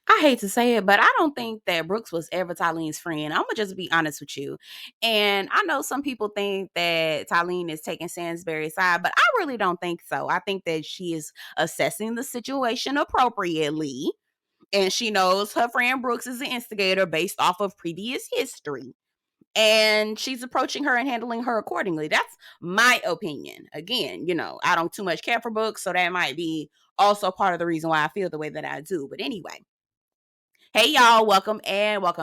I hate to say it, but I don't think that Brooks was ever Tyleen's friend. I'm gonna just be honest with you. And I know some people think that Taleen is taking Stanbury's side, but I really don't think so. I think that she is assessing the situation appropriately. And she knows her friend Brooks is the instigator based off of previous history. And she's approaching her and handling her accordingly. That's my opinion. Again, I don't too much care for Brooks, so that might be also part of the reason why I feel the way that I do. But anyway, hey y'all, welcome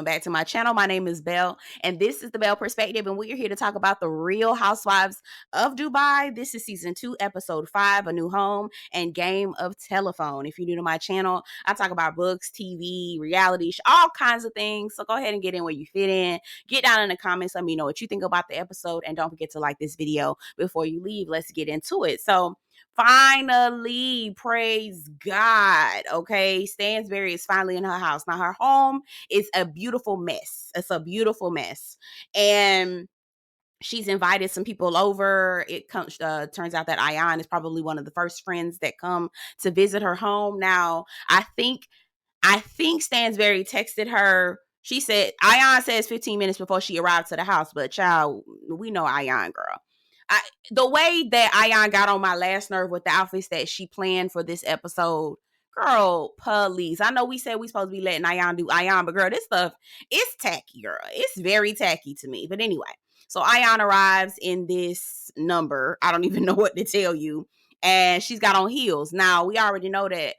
back to my channel. My name is Belle, and this is the Belle Perspective, and we're here to talk about the Real Housewives of Dubai. This is season 2, episode 5, A New Home and Game of Telephone. If you're new to my channel, I talk about books, TV, reality, all kinds of things. So go ahead and get in where you fit in. Get down in the comments, let me know what you think about the episode, and don't forget to like this video before you leave. Let's get into it. So finally, praise God. Okay, Stansbury is finally in her house. Now, her home is a beautiful mess. It's a beautiful mess. And she's invited some people over. It comes turns out that Ayan is probably one of the first friends that come to visit her home. Now, I think Stansbury texted her. She said, Ayan says 15 minutes before she arrived to the house, but child, we know Ayan, girl. The way that Ayan got on my last nerve with the outfits that she planned for this episode, girl, please. I know we said we supposed to be letting Ayan do Ayan, but girl, this stuff is tacky, girl. It's very tacky to me. But anyway, so Ayan arrives in this number. I don't even know what to tell you. And she's got on heels. Now, we already know that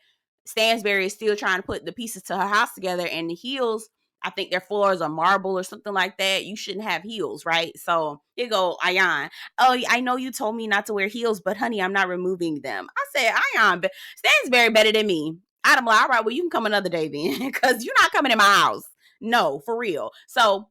Stansbury is still trying to put the pieces to her house together, and the heels, I think their floors are marble or something like that. You shouldn't have heels, right? So here go Ayan. Oh, I know you told me not to wear heels, but honey, I'm not removing them. I said, Ayan, Stansbury better than me. I'm like, all right, well, you can come another day then, because you're not coming in my house. No, for real. So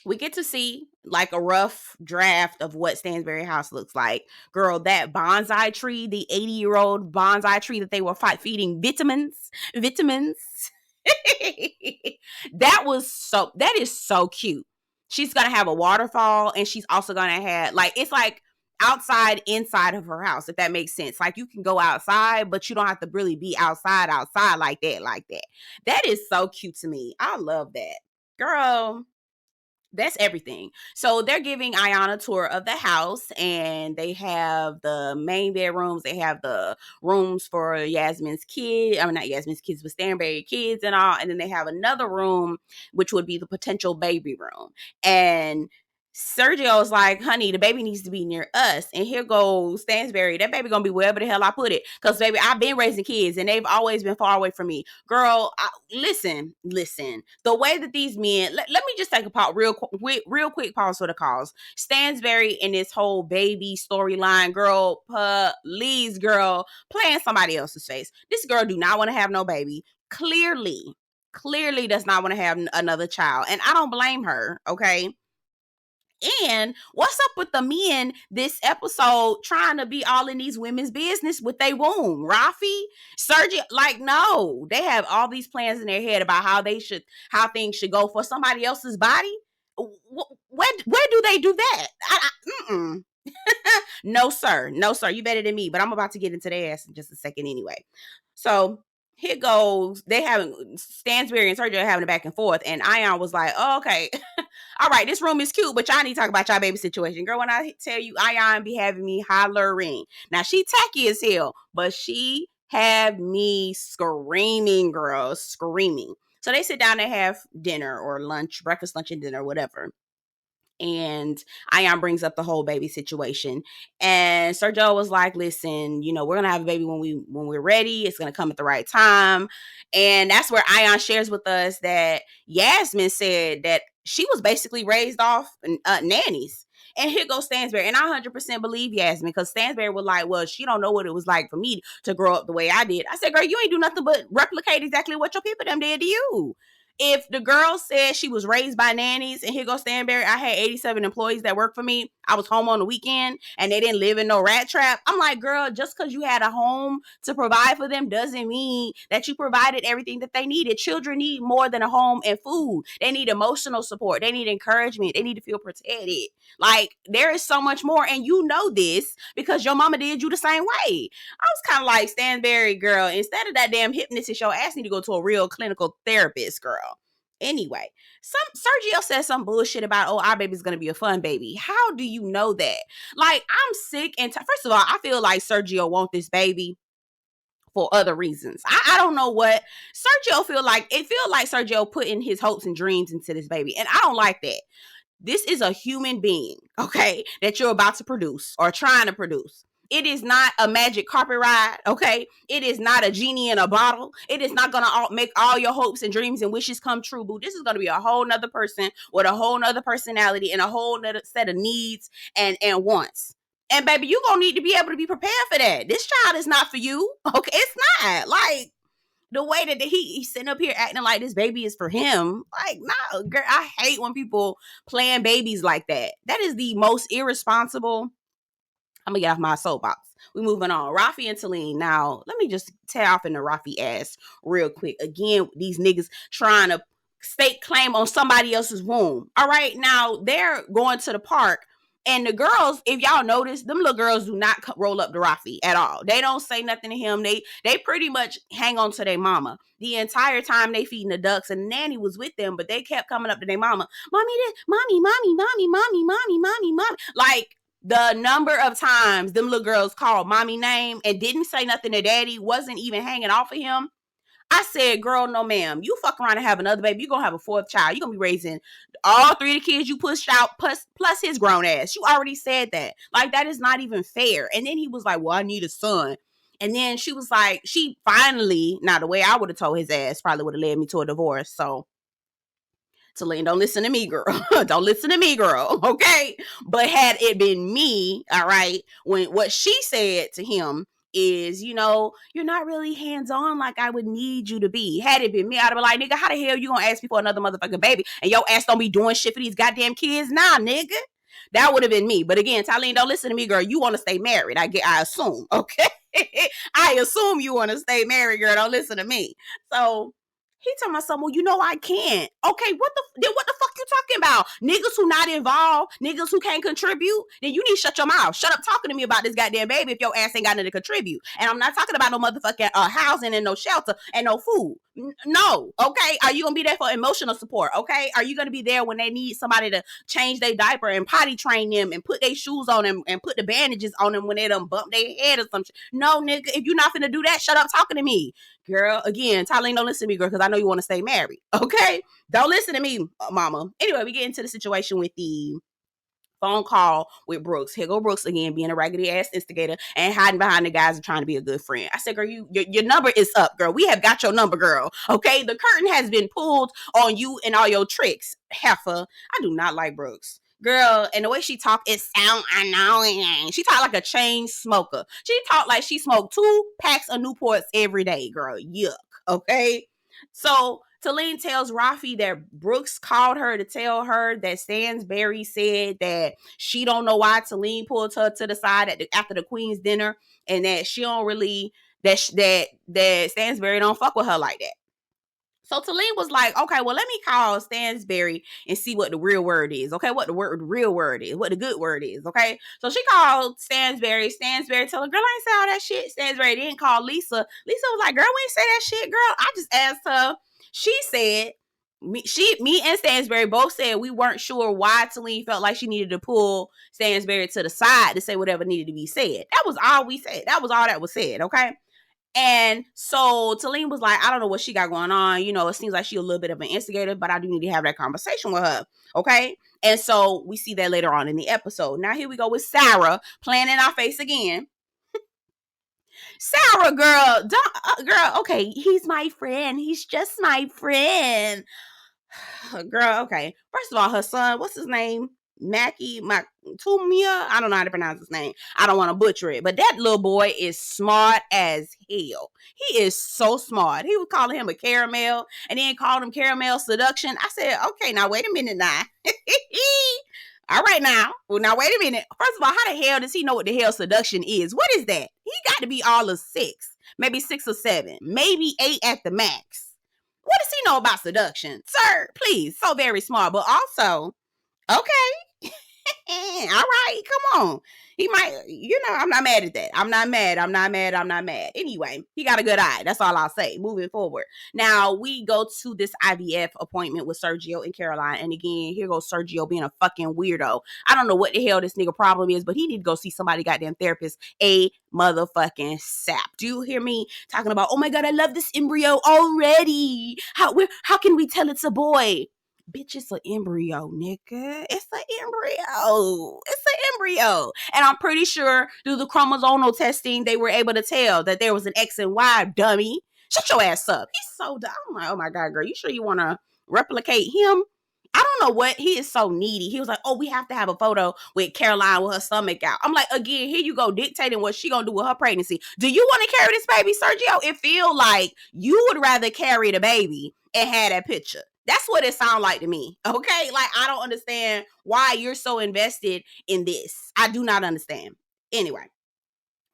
we get to see like a rough draft of what Stansbury House looks like. Girl, that bonsai tree, the 80-year-old bonsai tree that they were feeding vitamins. That is so cute. She's gonna have a waterfall, and she's also gonna have it's like outside inside of her house, if that makes sense. Like, you can go outside, but you don't have to really be outside like that. That is so cute to me. I love that. Girl, that's everything. So they're giving Ayan a tour of the house, and they have the main bedrooms. They have the rooms for Yasmin's kids. I mean, not Yasmin's kids, but Stanbury kids and all. And then they have another room, which would be the potential baby room. And Sergio is like, honey, the baby needs to be near us. And here goes Stansbury. That baby gonna be wherever the hell I put it. Because, baby, I've been raising kids, and they've always been far away from me. Girl, listen. The way that these men, let me just take a pause, real quick pause for the cause. Stansbury in this whole baby storyline, girl, please, girl, playing somebody else's face. This girl do not want to have no baby. Clearly does not want to have another child. And I don't blame her, okay? And what's up with the men this episode trying to be all in these women's business with their womb? Rafi, Sergio, like, no, they have all these plans in their head about how things should go for somebody else's body. Where do they do that? No, sir. You better than me. But I'm about to get into their ass in just a second anyway. So here goes. They having Stansbury and Sergio having a back and forth, and Ayan was like, "Oh, okay, all right, this room is cute, but y'all need to talk about y'all baby situation." Girl, when I tell you, Ayan be having me hollering. Now, she tacky as hell, but she had me screaming, girl, screaming. So they sit down and have dinner or lunch, breakfast, lunch, and dinner, whatever. And Ayan brings up the whole baby situation, and Sergio was like, listen, we're gonna have a baby when we're ready. It's gonna come at the right time. And that's where Ayan shares with us that Yasmin said that she was basically raised off nannies. And here goes Stansbury, and I 100% believe Yasmin, because Stansbury was like, well, she don't know what it was like for me to grow up the way I did. I said, girl, you ain't do nothing but replicate exactly what your people them did to you. If the girl said she was raised by nannies, and here goes Stanbury, I had 87 employees that worked for me. I was home on the weekend and they didn't live in no rat trap. I'm like, girl, just because you had a home to provide for them doesn't mean that you provided everything that they needed. Children need more than a home and food. They need emotional support. They need encouragement. They need to feel protected. Like, there is so much more. And you know this because your mama did you the same way. I was kind of like, Stanbury, girl, instead of that damn hypnotist, your ass need to go to a real clinical therapist, girl. Anyway, Sergio said some bullshit about, oh, our baby's gonna be a fun baby. How do you know that? Like, I'm sick and first of all, I feel like Sergio want this baby for other reasons. I don't know what Sergio feel like. It feel like Sergio putting his hopes and dreams into this baby, and I don't like that. This is a human being, okay, that you're about to produce or trying to produce. It is not a magic carpet ride, okay? It is not a genie in a bottle. It is not going to make all your hopes and dreams and wishes come true, boo. This is going to be a whole nother person with a whole nother personality and a whole nother set of needs and wants. And baby, you're going to need to be able to be prepared for that. This child is not for you, okay? It's not. Like, the way that he's sitting up here acting like this baby is for him. Like, no, girl, I hate when people playing babies like that. That is the most irresponsible. I'm gonna get off my soapbox. We moving on. Rafi and Taleen. Now, let me just tear off in the Rafi ass real quick. Again, these niggas trying to stake claim on somebody else's womb. All right, now they're going to the park. And the girls, if y'all notice, them little girls do not roll up to Rafi at all. They don't say nothing to him. They pretty much hang on to their mama. The entire time they feeding the ducks, and the nanny was with them, but they kept coming up to their mama. Mommy, this, mommy, mommy, mommy, mommy, mommy, mommy, mommy. Like, the number of times them little girls called mommy name and didn't say nothing to daddy, wasn't even hanging off of him. I said, girl, no ma'am. You fuck around and have another baby, you're going to have a fourth child. You're going to be raising all three of the kids you pushed out plus his grown ass. You already said that. Like, that is not even fair. And then he was like, well, I need a son. And then she was like, she finally, now the way I would have told his ass probably would have led me to a divorce. So, Taleen, don't listen to me, girl. Don't listen to me, girl. Okay? But had it been me, all right, when what she said to him is, you know, you're not really hands-on like I would need you to be. Had it been me, I'd have been like, nigga, how the hell you gonna ask me for another motherfucking baby and your ass don't be doing shit for these goddamn kids now, nigga? That would have been me. But again, Taleen, don't listen to me, girl. You want to stay married. I assume, okay? I assume you want to stay married, girl. Don't listen to me. So he talking about something, well, you know I can't. Okay, what the fuck you talking about? Niggas who not involved, niggas who can't contribute, then you need to shut your mouth. Shut up talking to me about this goddamn baby if your ass ain't got nothing to contribute. And I'm not talking about no motherfucking housing and no shelter and no food. No, okay? Are you going to be there for emotional support, okay? Are you going to be there when they need somebody to change their diaper and potty train them and put their shoes on them and put the bandages on them when they done bump their head or something? No, nigga, if you're not finna do that, shut up talking to me. Girl, again, Taleen, don't listen to me, girl, because I know you want to stay married, okay? Don't listen to me, mama. Anyway, we get into the situation with the phone call with Brooks. Here go Brooks again, being a raggedy ass instigator and hiding behind the guys and trying to be a good friend. I said, girl, your number is up, girl. We have got your number, girl, okay? The curtain has been pulled on you and all your tricks, heifer. I do not like Brooks. Girl, and the way she talk, it sound annoying. She talk like a chain smoker. She talk like she smoked 2 packs of Newports every day, girl. Yuck, okay? So Taleen tells Rafi that Brooks called her to tell her that Stanbury said that she don't know why Taleen pulled her to the side after the Queen's dinner, and that she don't really, that Stanbury don't fuck with her like that. So Taleen was like, okay, well, let me call Stanbury and see what the real word is, okay? What the real word is, what the good word is, okay? So she called Stanbury. Stanbury told her, girl, I ain't say all that shit. Stanbury didn't call Lisa. Lisa was like, girl, we ain't say that shit, girl. I just asked her. She said, me and Stanbury both said we weren't sure why Taleen felt like she needed to pull Stanbury to the side to say whatever needed to be said. That was all we said. That was all that was said, okay? And so Taleen was like, I don't know what she got going on. You know, it seems like she's a little bit of an instigator, but I do need to have that conversation with her. Okay. And so we see that later on in the episode. Now here we go with Sara playing in our face again. Sara, girl, girl, okay, he's my friend. He's just my friend. Girl, okay. First of all, her son, what's his name? Tumia. I don't know how to pronounce his name. I don't want to butcher it, but that little boy is smart as hell. He is so smart. He was calling him a caramel and then called him caramel seduction. I said, okay, now wait a minute now. All right now. Well, now wait a minute. First of all, how the hell does he know what the hell seduction is? What is that? He got to be all of 6, maybe 6 or 7, maybe 8 at the max. What does he know about seduction? Sir, please. So very smart. But also, okay. All right, come on. He might, I'm not mad at that. I'm not mad. Anyway, he got a good eye. That's all I'll say. Moving forward. Now, we go to this IVF appointment with Sergio and Caroline. And again, here goes Sergio being a fucking weirdo. I don't know what the hell this nigga problem is, but he need to go see somebody goddamn therapist a motherfucking sap. Do you hear me talking about, oh my God, I love this embryo already. How can we tell it's a boy? Bitch, it's an embryo, nigga. It's an embryo. And I'm pretty sure through the chromosomal testing, they were able to tell that there was an X and Y, dummy. Shut your ass up. He's so dumb. I'm like, oh my God, girl, you sure you want to replicate him? I don't know what. He is so needy. He was like, oh, we have to have a photo with Caroline with her stomach out. I'm like, again, here you go dictating what she gonna do with her pregnancy. Do you want to carry this baby, Sergio? It feel like you would rather carry the baby and have that picture. That's what it sounds like to me. Okay. Like, I don't understand why you're so invested in this. I do not understand. Anyway,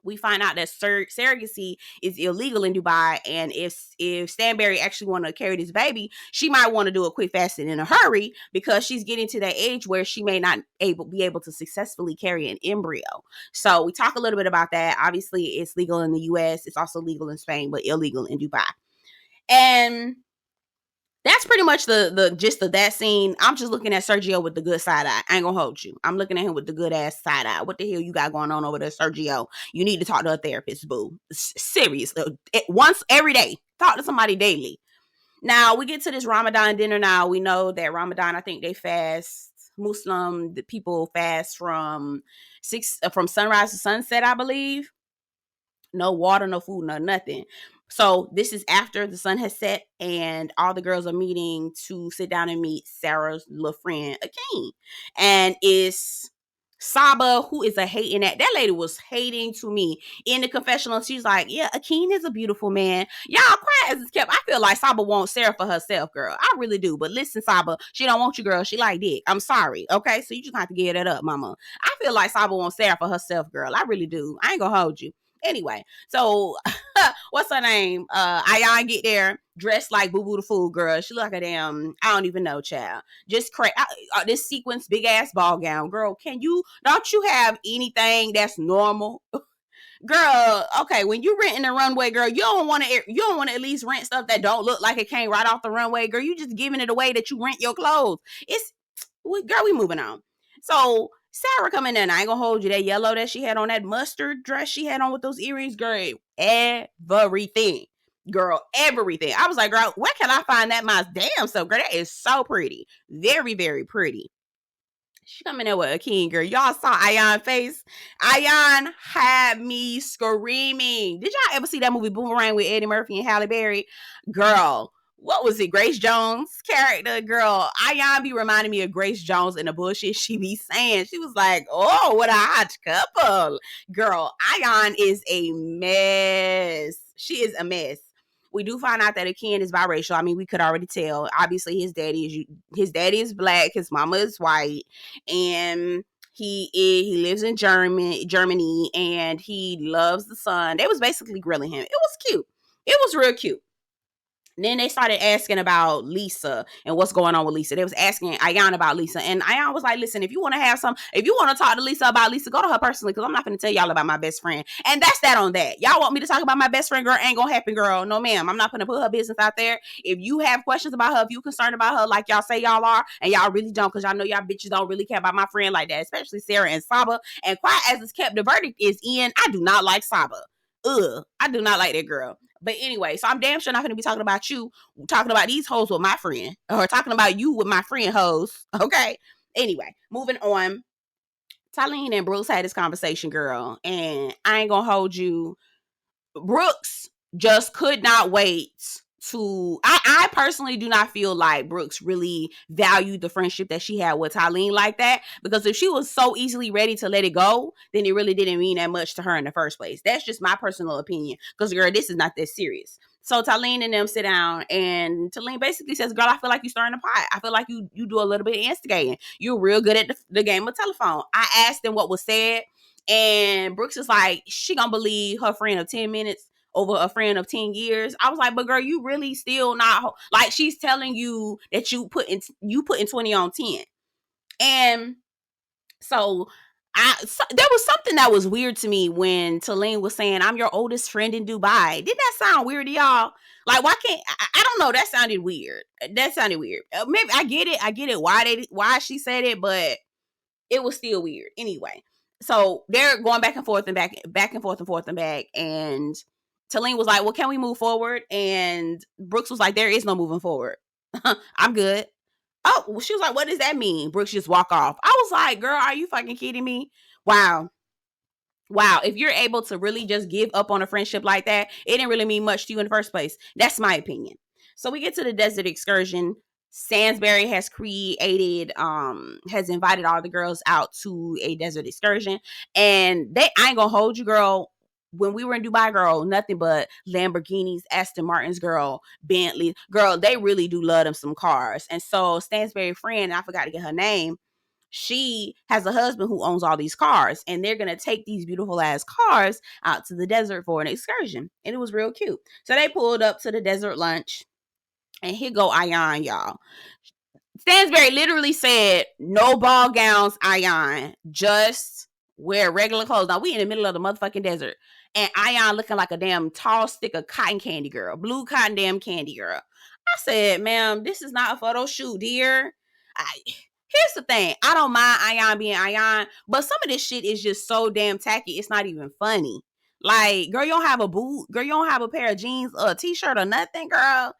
we find out that surrogacy is illegal in Dubai. And if Stanbury actually want to carry this baby, she might want to do it quick, fast, and in a hurry because she's getting to that age where she may not be able to successfully carry an embryo. So we talk a little bit about that. Obviously, it's legal in the US. It's also legal in Spain, but illegal in Dubai. And that's pretty much the gist of that scene. I'm just looking at Sergio with the good side eye. I ain't gonna hold you. I'm looking at him with the good ass side eye. What the hell you got going on over there, Sergio? You need to talk to a therapist, boo. Seriously. Once every day. Talk to somebody daily. Now, we get to this Ramadan dinner now. We know that Ramadan, I think they fast. Muslim, the people fast from sunrise to sunset, I believe. No water, no food, no nothing. So this is after the sun has set and all the girls are meeting to sit down and meet Sarah's little friend, Akeem. And it's Saba, who is a hating that lady was hating to me in the confessional. She's like, yeah, Akeem is a beautiful man. Y'all, quiet as it's kept. I feel like Saba wants Sarah for herself, girl. I really do. But listen, Saba, she don't want you, girl. She like dick. I'm sorry. Okay. So you just have to give that up, mama. I feel like Saba wants Sarah for herself, girl. I really do. I ain't gonna hold you. Anyway, so what's her name? Ayan get there dressed like Boo Boo the Fool girl. She look like a damn, I don't even know, child. Just this sequence, big ass ball gown, girl. Don't you have anything that's normal? Girl, okay, when you renting the runway, girl, you don't want to at least rent stuff that don't look like it came right off the runway, girl. You just giving it away that you rent your clothes. Girl, we moving on. So Sarah coming in. I ain't gonna hold you. That yellow that she had on, that mustard dress she had on with those earrings, girl, everything. Girl, everything. I was like, girl, where can I find that my damn self? Girl, that is so pretty. Very, very pretty. She coming in with a king, girl. Y'all saw Ayan's face. Ayan had me screaming. Did y'all ever see that movie Boomerang with Eddie Murphy and Halle Berry? Girl, what was it? Grace Jones' character, girl. Ayan be reminding me of Grace Jones and the bullshit she be saying. She was like, oh, what a hot couple. Girl, Ayan is a mess. She is a mess. We do find out that Akeem is biracial. I mean, we could already tell. Obviously, his daddy is black. His mama is white, and he lives in Germany, and he loves the sun. They was basically grilling him. It was cute. It was real cute. Then they started asking about Lisa and what's going on with Lisa. They was asking Ayan about Lisa. And Ayan was like, listen, if you want to talk to Lisa about Lisa, go to her personally, because I'm not going to tell y'all about my best friend. And that's that on that. Y'all want me to talk about my best friend, girl? Ain't going to happen, girl. No, ma'am. I'm not going to put her business out there. If you have questions about her, if you concerned about her like y'all say y'all are, and y'all really don't, because y'all know y'all bitches don't really care about my friend like that, especially Sarah and Saba. And quiet as it's kept, the verdict is in. I do not like Saba. I do not like that girl. But anyway, so I'm damn sure not going to be talking about you, talking about these hoes with my friend, or talking about you with my friend hoes. Okay. Anyway, moving on. Taleen and Brooks had this conversation, girl, and I ain't going to hold you. Brooks just could not wait I personally do not feel like Brooks really valued the friendship that she had with Taleen like that, because if she was so easily ready to let it go, then it really didn't mean that much to her in the first place. That's just my personal opinion, because girl, this is not that serious. So Taleen and them sit down, and Taleen basically says, girl, I feel like you stirring the pot. I feel like you do a little bit of instigating. You're real good at the game of telephone. I asked them what was said, and Brooks is like, she gonna believe her friend of 10 minutes over a friend of 10 years. I was like, but girl, you really still not, like, she's telling you that you putting 20 on 10. And so there was something that was weird to me when Taleen was saying, I'm your oldest friend in Dubai. Did that sound weird to y'all? Like, why can't I don't know, that sounded weird. Maybe I get it why she said it, but it was still weird. Anyway, so they're going back and forth and back and forth and forth and back, and Taleen was like, well, can we move forward? And Brooks was like, there is no moving forward. I'm good. Oh, she was like, what does that mean? Brooks just walk off. I was like, girl, are you fucking kidding me? Wow. If you're able to really just give up on a friendship like that, it didn't really mean much to you in the first place. That's my opinion. So we get to the desert excursion. Stanbury has invited all the girls out to a desert excursion. And I ain't gonna hold you, girl. When we were in Dubai, girl, nothing but Lamborghinis, Aston Martins, girl, Bentley, girl, they really do love them some cars. And so Stanbury's friend, I forgot to get her name, she has a husband who owns all these cars, and they're gonna take these beautiful ass cars out to the desert for an excursion. And it was real cute. So they pulled up to the desert lunch, and here go Ayan, y'all. Stansberry literally said, no ball gowns, Ayan. Just wear regular clothes. Now, we in the middle of the motherfucking desert. And Ayan looking like a damn tall stick of cotton candy, girl. Blue cotton damn candy, girl. I said, ma'am, this is not a photo shoot, dear. Here's the thing. I don't mind Ayan being Ayan, but some of this shit is just so damn tacky, it's not even funny. Like, girl, you don't have a boot. Girl, you don't have a pair of jeans or a t-shirt or nothing, girl.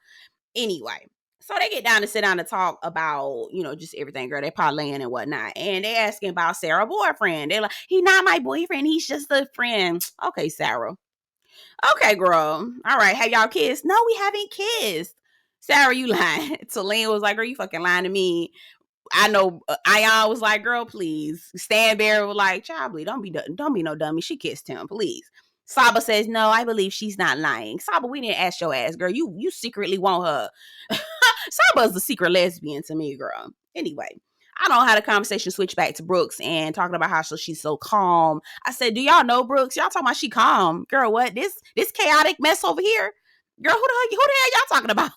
Anyway, so they get down to sit down to talk about, just everything, girl. They parlaying and whatnot. And they asking about Sarah's boyfriend. They're like, he's not my boyfriend. He's just a friend. Okay, Sarah. Okay, girl. All right. Have y'all kissed? No, we haven't kissed. Sarah, you lying. Taleen was like, girl, you fucking lying to me. I know Ayan was like, girl, please. Stanbury was like, child, don't be no dummy. She kissed him, please. Saba says, no, I believe she's not lying. Saba, we didn't ask your ass, girl. You secretly want her. Saba's the secret lesbian to me, girl. Anyway, I don't know how the conversation switched back to Brooks and talking about how she's so calm. I said, do y'all know Brooks? Y'all talking about she calm. Girl, what? This chaotic mess over here? Girl, who the hell y'all talking about?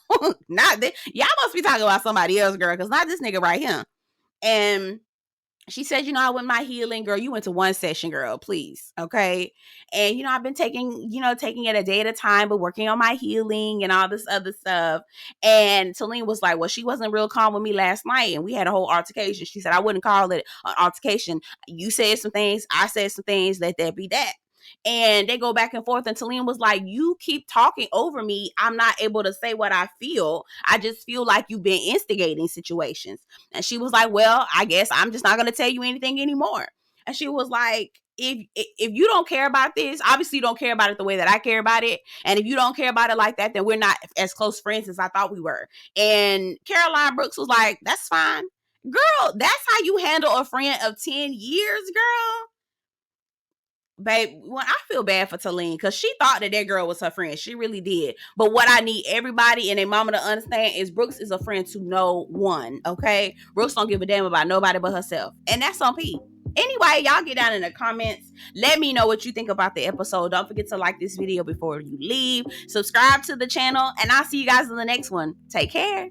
Not this. Y'all must be talking about somebody else, girl, because not this nigga right here. And she said, I went my healing, girl. You went to one session, girl, please. Okay. And, I've been taking it a day at a time, but working on my healing and all this other stuff. And Taleen was like, well, she wasn't real calm with me last night. And we had a whole altercation. She said, I wouldn't call it an altercation. You said some things. I said some things. Let that be that. And they go back and forth, and Taleen was like, you keep talking over me. I'm not able to say what I feel. I just feel like you've been instigating situations. And she was like, well, I guess I'm just not going to tell you anything anymore. And she was like, if you don't care about this, obviously you don't care about it the way that I care about it. And if you don't care about it like that, then we're not as close friends as I thought we were. And Caroline Brooks was like, that's fine. Girl, that's how you handle a friend of 10 years, girl. Babe, I feel bad for Taleen because she thought that girl was her friend. She really did. But what I need everybody and their mama to understand is Brooks is a friend to no one, okay? Brooks don't give a damn about nobody but herself. And that's on P. Anyway, y'all get down in the comments. Let me know what you think about the episode. Don't forget to like this video before you leave. Subscribe to the channel. And I'll see you guys in the next one. Take care.